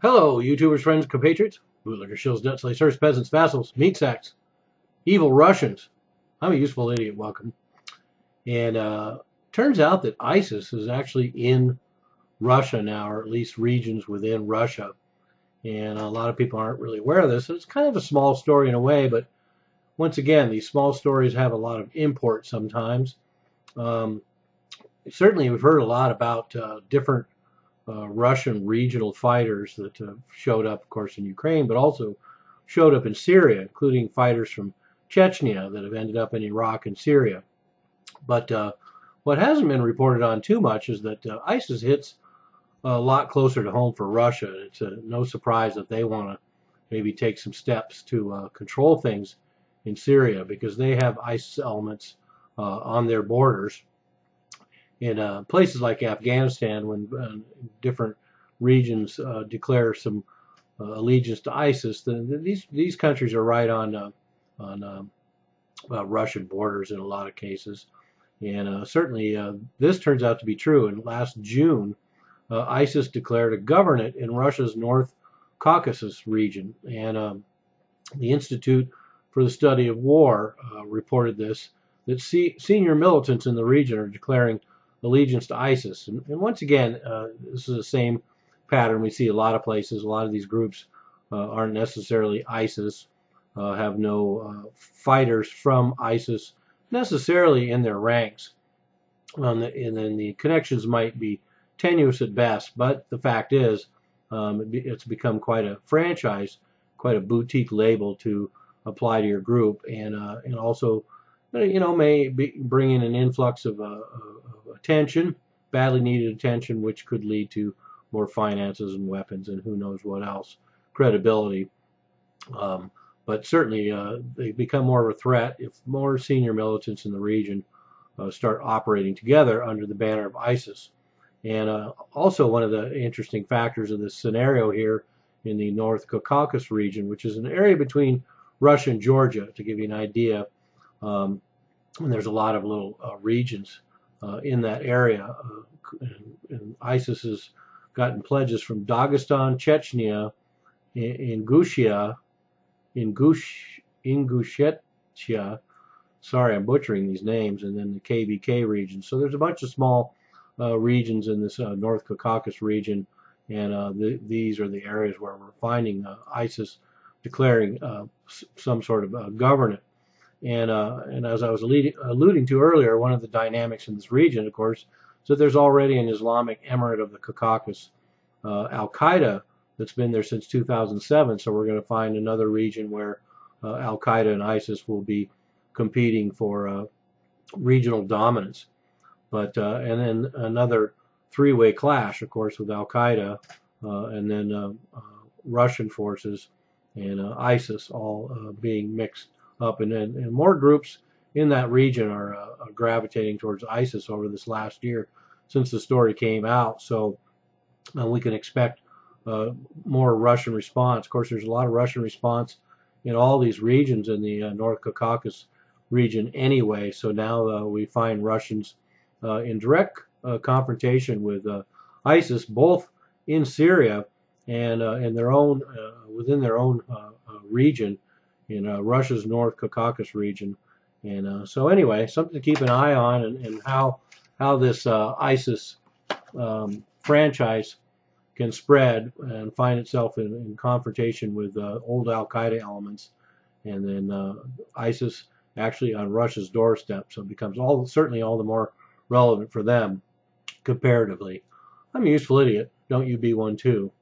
Hello, YouTubers, friends, compatriots, bootlicker, shills, nuts, lacers, peasants, vassals, meat sacks, evil Russians. I'm a useful idiot. Welcome. And turns out that ISIS is actually in Russia now, or at least regions within Russia. And a lot of people aren't really aware of this. It's kind of a small story in a way, but once again, these small stories have a lot of import sometimes. Um, Certainly, we've heard a lot about different Russian regional fighters that showed up, of course, in Ukraine, but also showed up in Syria, including fighters from Chechnya that have ended up in Iraq and Syria. But what hasn't been reported on too much is that ISIS hits a lot closer to home for Russia. It's no surprise that they want to maybe take some steps to control things in Syria because they have ISIS elements on their borders in places like Afghanistan, when different regions declare some allegiance to ISIS, then these countries are right on Russian borders in a lot of cases, and certainly this turns out to be true. In last June, ISIS declared a governorate in Russia's North Caucasus region, and the Institute for the Study of War reported this, that senior militants in the region are declaring allegiance to ISIS. And once again, this is the same pattern we see a lot of places. A lot of these groups aren't necessarily ISIS, have no fighters from ISIS necessarily in their ranks. And then the connections might be tenuous at best, but the fact is it's become quite a franchise, quite a boutique label to apply to your group, and also may bring in an influx of attention, badly needed attention, which could lead to more finances and weapons and who knows what else, credibility. But certainly they become more of a threat if more senior militants in the region start operating together under the banner of ISIS. And also one of the interesting factors of this scenario here in the North Caucasus region, which is an area between Russia and Georgia, to give you an idea. And there's a lot of little regions in that area. And ISIS has gotten pledges from Dagestan, Chechnya, Ingushetia, sorry, I'm butchering these names, and then the KBK region. So there's a bunch of small regions in this North Caucasus region, and these are the areas where we're finding ISIS declaring some sort of governorate. And as I was alluding to earlier, one of the dynamics in this region, of course, is that there's already an Islamic Emirate of the Caucasus, Al-Qaeda, that's been there since 2007. So we're going to find another region where Al-Qaeda and ISIS will be competing for regional dominance. But and then another three-way clash, of course, with Al-Qaeda and then Russian forces and ISIS all being mixed up, and more groups in that region are gravitating towards ISIS over this last year since the story came out. So we can expect more Russian response. Of course, there's a lot of Russian response in all these regions in the North Caucasus region anyway. So now we find Russians in direct confrontation with ISIS, both in Syria and in their own within their own region in Russia's North Caucasus region. And so anyway, something to keep an eye on, and how this ISIS franchise can spread and find itself in confrontation with old Al-Qaeda elements, and then ISIS actually on Russia's doorstep. So it becomes certainly all the more relevant for them comparatively. I'm a useful idiot. Don't you be one too.